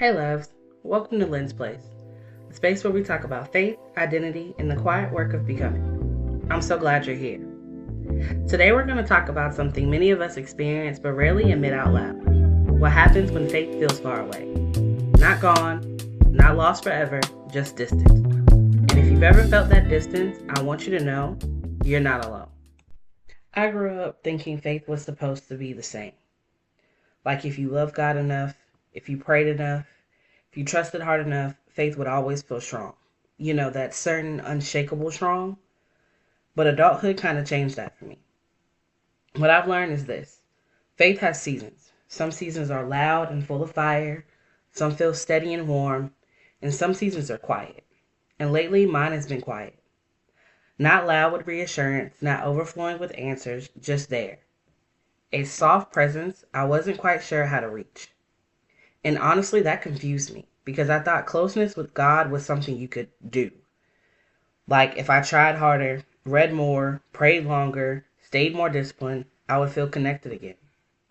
Hey loves, welcome to Lynn's Place, a space where we talk about faith, identity, and the quiet work of becoming. I'm so glad you're here. Today we're going to talk about something many of us experience but rarely admit out loud. What happens when faith feels far away. Not gone, not lost forever, just distant. And if you've ever felt that distance, I want you to know you're not alone. I grew up thinking faith was supposed to be the same. Like if you love God enough, if you prayed enough, if you trusted hard enough, faith would always feel strong. You know, that certain unshakable strong. But adulthood kind of changed that for me. What I've learned is this. Faith has seasons. Some seasons are loud and full of fire. Some feel steady and warm. And some seasons are quiet. And lately, mine has been quiet. Not loud with reassurance, not overflowing with answers, just there. A soft presence I wasn't quite sure how to reach. And honestly, that confused me because I thought closeness with God was something you could do. Like if I tried harder, read more, prayed longer, stayed more disciplined, I would feel connected again.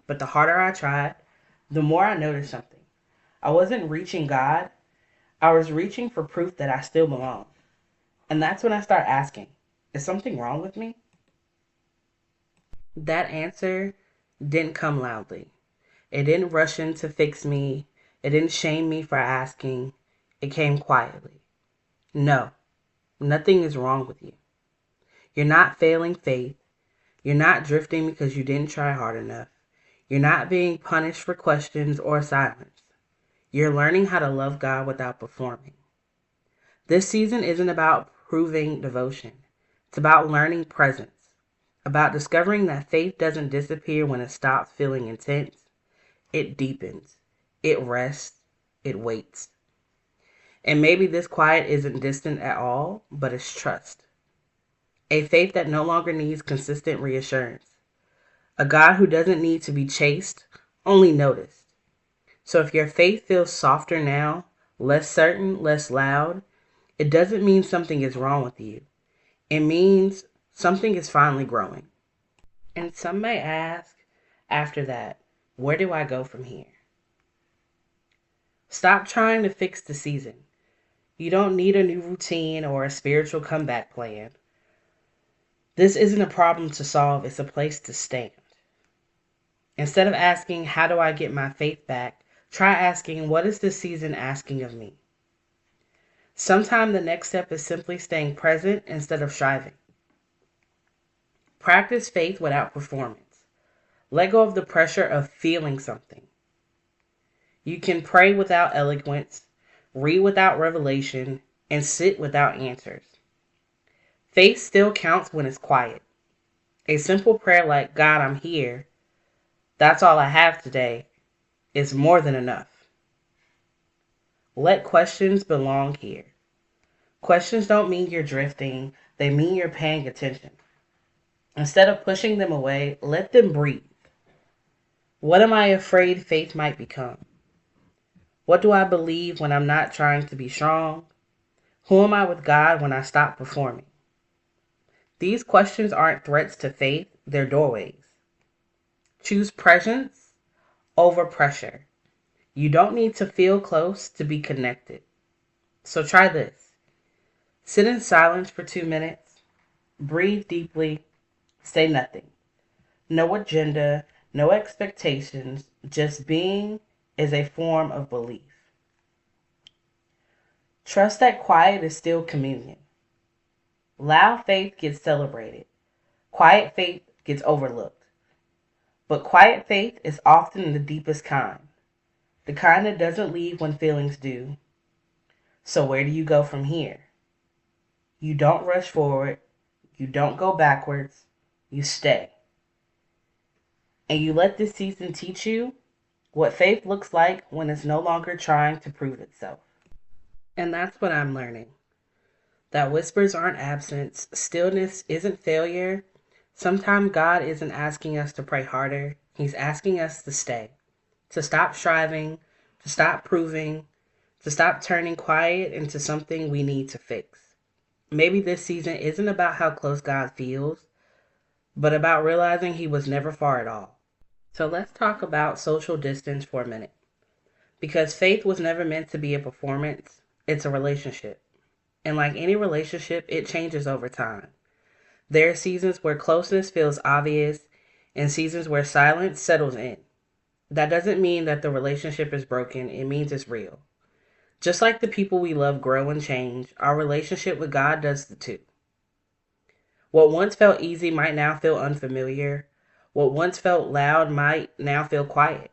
But the harder I tried, the more I noticed something. I wasn't reaching God, I was reaching for proof that I still belong. And that's when I start asking, is something wrong with me? That answer didn't come loudly. It didn't rush in to fix me. It didn't shame me for asking. It came quietly. No, nothing is wrong with you. You're not failing faith. You're not drifting because you didn't try hard enough. You're not being punished for questions or silence. You're learning how to love God without performing. This season isn't about proving devotion. It's about learning presence. About discovering that faith doesn't disappear when it stops feeling intense. It deepens. It rests. It waits. And maybe this quiet isn't distant at all, but it's trust. A faith that no longer needs consistent reassurance. A God who doesn't need to be chased, only noticed. So if your faith feels softer now, less certain, less loud, it doesn't mean something is wrong with you. It means something is finally growing. And some may ask after that, where do I go from here? Stop trying to fix the season. You don't need a new routine or a spiritual comeback plan. This isn't a problem to solve, it's a place to stand. Instead of asking, how do I get my faith back? Try asking, what is this season asking of me? Sometimes the next step is simply staying present instead of striving. Practice faith without performance. Let go of the pressure of feeling something. You can pray without eloquence, read without revelation, and sit without answers. Faith still counts when it's quiet. A simple prayer like, God, I'm here. That's all I have today is more than enough. Let questions belong here. Questions don't mean you're drifting. They mean you're paying attention. Instead of pushing them away, let them breathe. What am I afraid faith might become? What do I believe when I'm not trying to be strong? Who am I with God when I stop performing? These questions aren't threats to faith, they're doorways. Choose presence over pressure. You don't need to feel close to be connected. So try this. Sit in silence for 2 minutes. Breathe deeply. Say nothing. No agenda, no expectations. Just being is a form of belief. Trust that quiet is still communion. Loud faith gets celebrated. Quiet faith gets overlooked. But quiet faith is often the deepest kind. The kind that doesn't leave when feelings do. So where do you go from here? You don't rush forward. You don't go backwards. You stay. And you let this season teach you what faith looks like when it's no longer trying to prove itself. And that's what I'm learning. That whispers aren't absence. Stillness isn't failure. Sometimes God isn't asking us to pray harder. He's asking us to stay. To stop striving. To stop proving. To stop turning quiet into something we need to fix. Maybe this season isn't about how close God feels, but about realizing he was never far at all. So let's talk about social distance for a minute. Because faith was never meant to be a performance, it's a relationship. And like any relationship, it changes over time. There are seasons where closeness feels obvious and seasons where silence settles in. That doesn't mean that the relationship is broken, it means it's real. Just like the people we love grow and change, our relationship with God does the too. What once felt easy might now feel unfamiliar. What once felt loud might now feel quiet.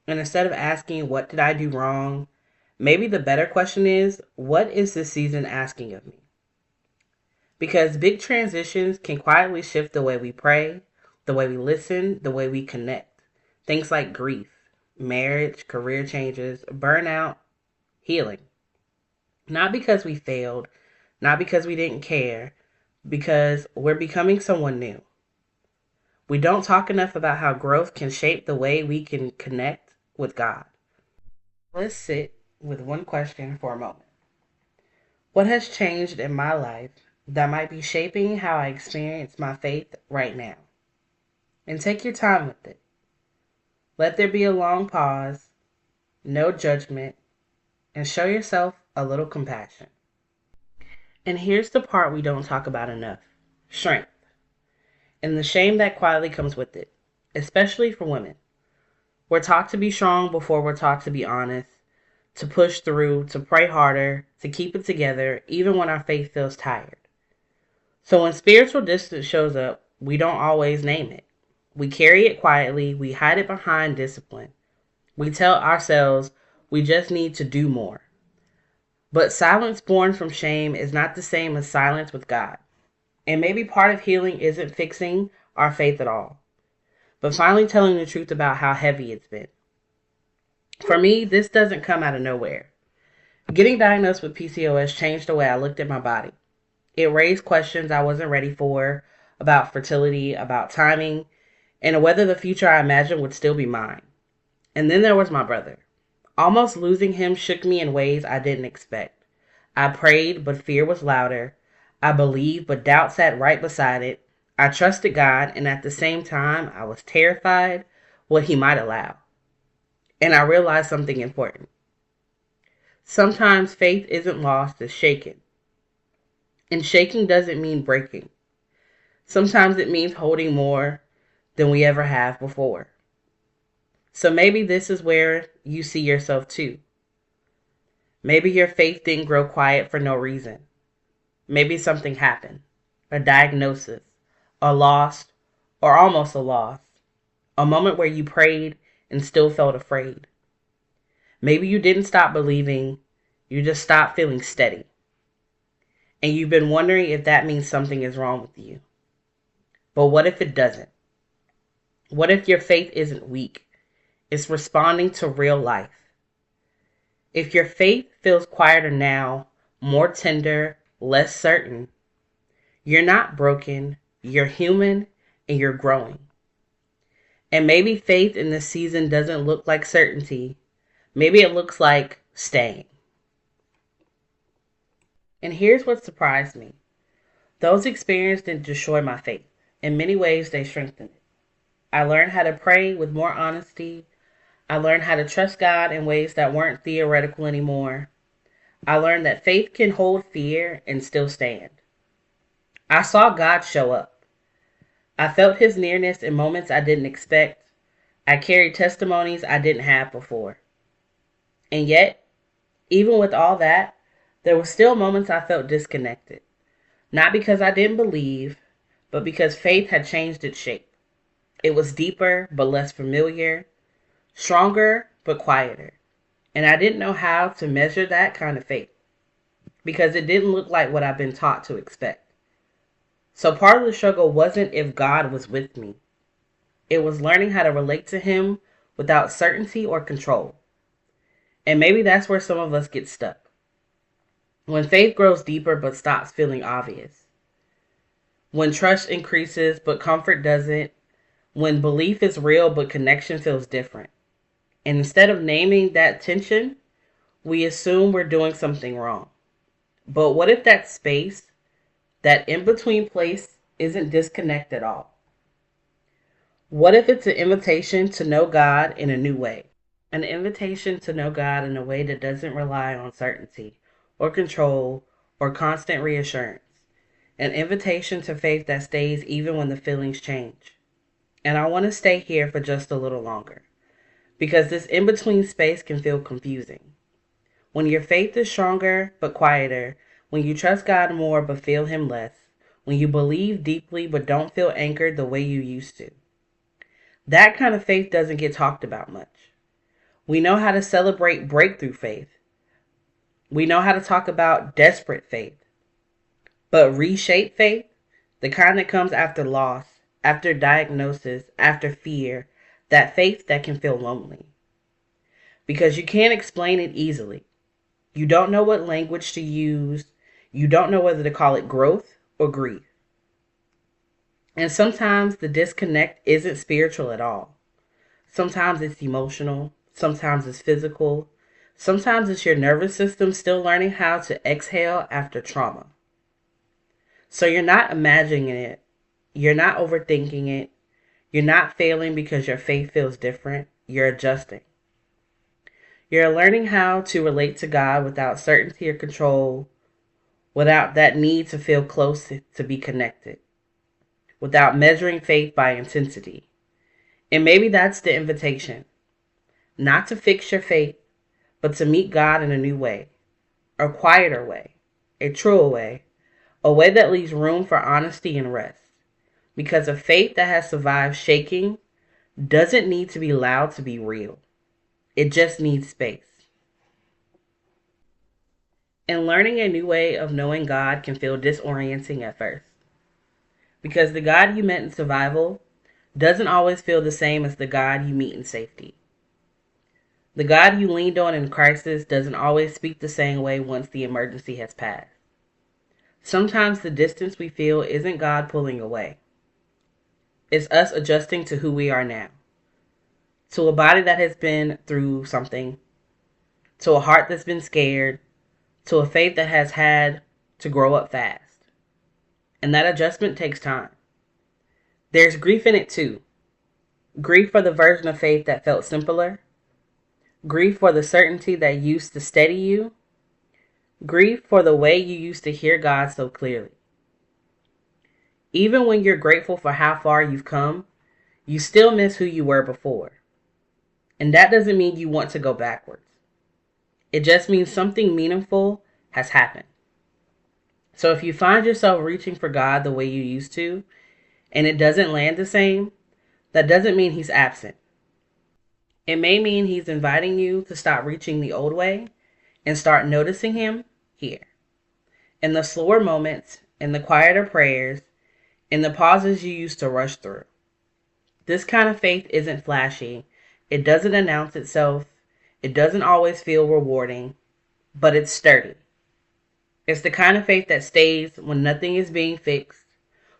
And instead of asking, what did I do wrong? Maybe the better question is, what is this season asking of me? Because big transitions can quietly shift the way we pray, the way we listen, the way we connect. Things like grief, marriage, career changes, burnout, healing. Not because we failed, not because we didn't care, because we're becoming someone new. We don't talk enough about how growth can shape the way we can connect with God. Let's sit with one question for a moment. What has changed in my life that might be shaping how I experience my faith right now? And take your time with it. Let there be a long pause, no judgment, and show yourself a little compassion. And here's the part we don't talk about enough: strength, and the shame that quietly comes with it, especially for women. We're taught to be strong before we're taught to be honest, to push through, to pray harder, to keep it together, even when our faith feels tired. So when spiritual distance shows up, we don't always name it. We carry it quietly, we hide it behind discipline. We tell ourselves we just need to do more. But silence born from shame is not the same as silence with God. And maybe part of healing isn't fixing our faith at all, but finally telling the truth about how heavy it's been. For me, this doesn't come out of nowhere. Getting diagnosed with PCOS changed the way I looked at my body. It raised questions I wasn't ready for about fertility, about timing, and whether the future I imagined would still be mine. And then there was my brother. Almost losing him shook me in ways I didn't expect. I prayed, but fear was louder. I believed, but doubt sat right beside it. I trusted God, and at the same time, I was terrified what He might allow. And I realized something important. Sometimes faith isn't lost, it's shaken. And shaking doesn't mean breaking. Sometimes it means holding more than we ever have before. So maybe this is where you see yourself too. Maybe your faith didn't grow quiet for no reason. Maybe something happened. A diagnosis, a loss, or almost a loss. A moment where you prayed and still felt afraid. Maybe you didn't stop believing, you just stopped feeling steady. And you've been wondering if that means something is wrong with you. But what if it doesn't? What if your faith isn't weak? It's responding to real life. If your faith feels quieter now, more tender, less certain, you're not broken, you're human, and you're growing. And maybe faith in this season doesn't look like certainty. Maybe it looks like staying. And here's what surprised me. Those experiences didn't destroy my faith. In many ways, they strengthened it. I learned how to pray with more honesty. I learned how to trust God in ways that weren't theoretical anymore. I learned that faith can hold fear and still stand. I saw God show up. I felt His nearness in moments I didn't expect. I carried testimonies I didn't have before. And yet, even with all that, there were still moments I felt disconnected. Not because I didn't believe, but because faith had changed its shape. It was deeper but less familiar, stronger but quieter. And I didn't know how to measure that kind of faith because it didn't look like what I've been taught to expect. So part of the struggle wasn't if God was with me. It was learning how to relate to Him without certainty or control. And maybe that's where some of us get stuck. When faith grows deeper but stops feeling obvious. When trust increases but comfort doesn't. When belief is real but connection feels different. And instead of naming that tension, we assume we're doing something wrong. But what if that space, that in-between place, isn't disconnect at all? What if it's an invitation to know God in a new way? An invitation to know God in a way that doesn't rely on certainty or control or constant reassurance. An invitation to faith that stays even when the feelings change. And I want to stay here for just a little longer because this in between space can feel confusing. When your faith is stronger but quieter, when you trust God more but feel Him less, when you believe deeply but don't feel anchored the way you used to. That kind of faith doesn't get talked about much. We know how to celebrate breakthrough faith. We know how to talk about desperate faith. But reshape faith, the kind that comes after loss, after diagnosis, after fear, that faith that can feel lonely. Because you can't explain it easily. You don't know what language to use. You don't know whether to call it growth or grief. And sometimes the disconnect isn't spiritual at all. Sometimes it's emotional. Sometimes it's physical. Sometimes it's your nervous system still learning how to exhale after trauma. So you're not imagining it. You're not overthinking it. You're not failing because your faith feels different. You're adjusting. You're learning how to relate to God without certainty or control, without that need to feel close to be connected, without measuring faith by intensity. And maybe that's the invitation. Not to fix your faith, but to meet God in a new way, a quieter way, a truer way, a way that leaves room for honesty and rest. Because a faith that has survived shaking doesn't need to be loud to be real. It just needs space. And learning a new way of knowing God can feel disorienting at first. Because the God you met in survival doesn't always feel the same as the God you meet in safety. The God you leaned on in crisis doesn't always speak the same way once the emergency has passed. Sometimes the distance we feel isn't God pulling away. It's us adjusting to who we are now. To a body that has been through something. To a heart that's been scared. To a faith that has had to grow up fast. And that adjustment takes time. There's grief in it too. Grief for the version of faith that felt simpler. Grief for the certainty that used to steady you. Grief for the way you used to hear God so clearly. Even when you're grateful for how far you've come, you still miss who you were before. And that doesn't mean you want to go backwards. It just means something meaningful has happened. So if you find yourself reaching for God the way you used to, and it doesn't land the same, that doesn't mean He's absent. It may mean He's inviting you to stop reaching the old way and start noticing Him here. In the slower moments, in the quieter prayers, in the pauses you used to rush through. This kind of faith isn't flashy. It doesn't announce itself. It doesn't always feel rewarding, but it's sturdy. It's the kind of faith that stays when nothing is being fixed,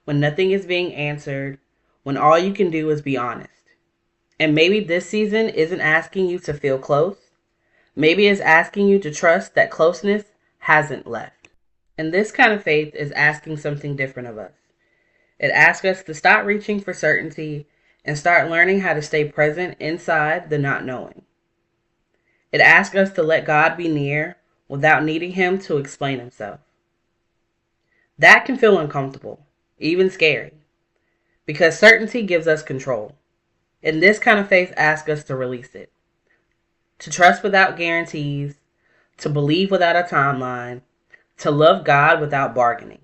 when nothing is being answered, when all you can do is be honest. And maybe this season isn't asking you to feel close. Maybe it's asking you to trust that closeness hasn't left. And this kind of faith is asking something different of us. It asks us to stop reaching for certainty and start learning how to stay present inside the not knowing. It asks us to let God be near without needing Him to explain Himself. That can feel uncomfortable, even scary, because certainty gives us control. And this kind of faith asks us to release it, to trust without guarantees, to believe without a timeline, to love God without bargaining.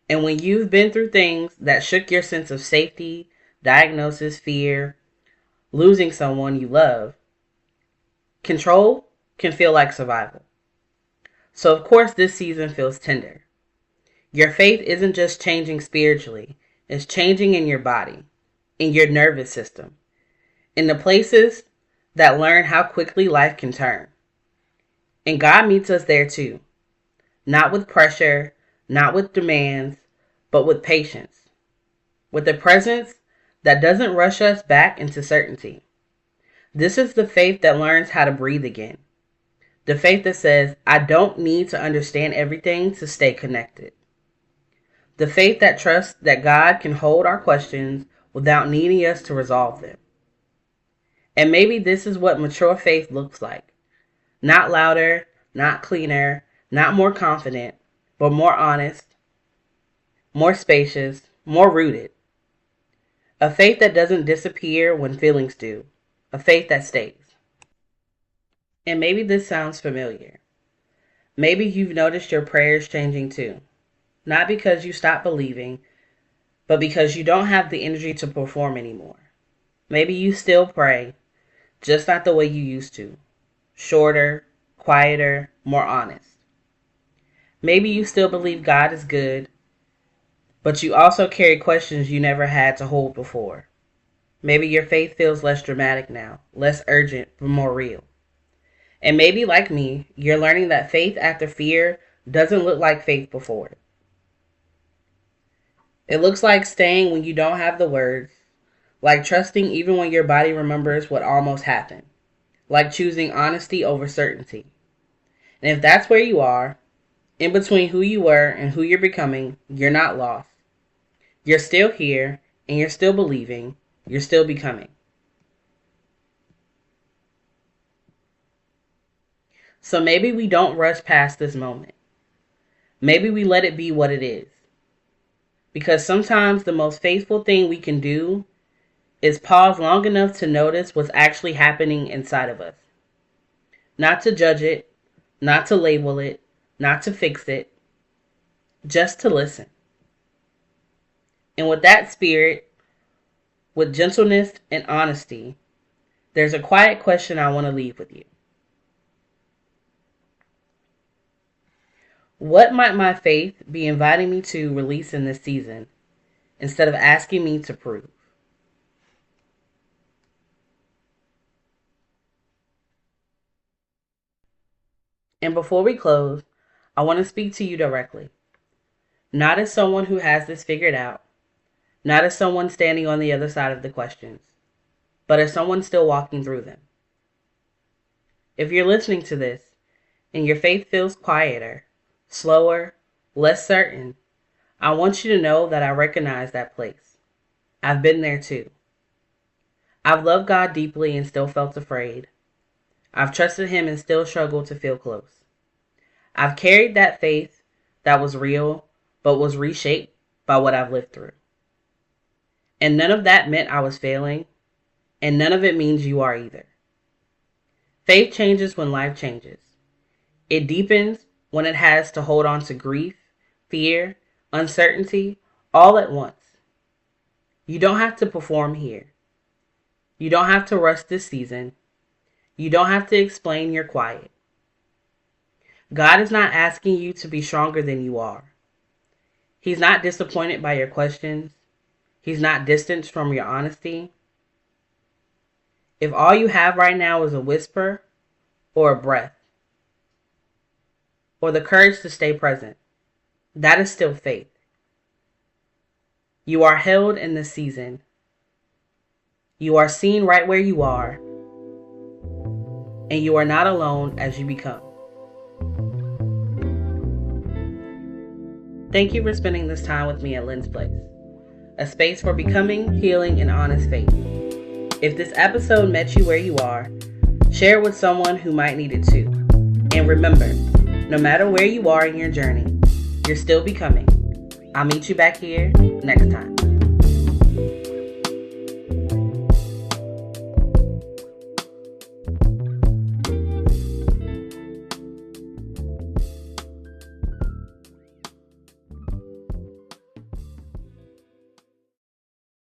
And when you've been through things that shook your sense of safety, diagnosis, fear, losing someone you love, control can feel like survival. So of course this season feels tender. Your faith isn't just changing spiritually, it's changing in your body, in your nervous system, in the places that learn how quickly life can turn. And God meets us there too. Not with pressure, not with demands, but with patience. With a presence that doesn't rush us back into certainty. This is the faith that learns how to breathe again. The faith that says, I don't need to understand everything to stay connected. The faith that trusts that God can hold our questions without needing us to resolve them. And maybe this is what mature faith looks like. Not louder, not cleaner, not more confident, but more honest, more spacious, more rooted. A faith that doesn't disappear when feelings do. A faith that stays. And maybe this sounds familiar. Maybe you've noticed your prayers changing too. Not because you stopped believing, but because you don't have the energy to perform anymore. Maybe you still pray, just not the way you used to. Shorter, quieter, more honest. Maybe you still believe God is good, but you also carry questions you never had to hold before. Maybe your faith feels less dramatic now, less urgent, but more real. And maybe, like me, you're learning that faith after fear doesn't look like faith before it. It looks like staying when you don't have the words, like trusting even when your body remembers what almost happened, like choosing honesty over certainty. And if that's where you are, in between who you were and who you're becoming, you're not lost. You're still here, and you're still believing, you're still becoming. So maybe we don't rush past this moment. Maybe we let it be what it is. Because sometimes the most faithful thing we can do is pause long enough to notice what's actually happening inside of us. Not to judge it, not to label it, not to fix it, just to listen. And with that spirit, with gentleness and honesty, there's a quiet question I want to leave with you. What might my faith be inviting me to release in this season instead of asking me to prove? And before we close, I want to speak to you directly. Not as someone who has this figured out, not as someone standing on the other side of the questions, but as someone still walking through them. If you're listening to this and your faith feels quieter, slower, less certain, I want you to know that I recognize that place. I've been there too. I've loved God deeply and still felt afraid. I've trusted Him and still struggled to feel close. I've carried that faith that was real, but was reshaped by what I've lived through. And none of that meant I was failing, and none of it means you are either. Faith changes when life changes. It deepens when it has to hold on to grief, fear, uncertainty, all at once. You don't have to perform here. You don't have to rush this season. You don't have to explain your quiet. God is not asking you to be stronger than you are. He's not disappointed by your questions. He's not distanced from your honesty. If all you have right now is a whisper or a breath, or the courage to stay present, that is still faith. You are held in this season. You are seen right where you are, and you are not alone as you become. Thank you for spending this time with me at Lynn's Place, a space for becoming, healing, and honest faith. If this episode met you where you are, share it with someone who might need it too. And remember, no matter where you are in your journey, you're still becoming. I'll meet you back here next time.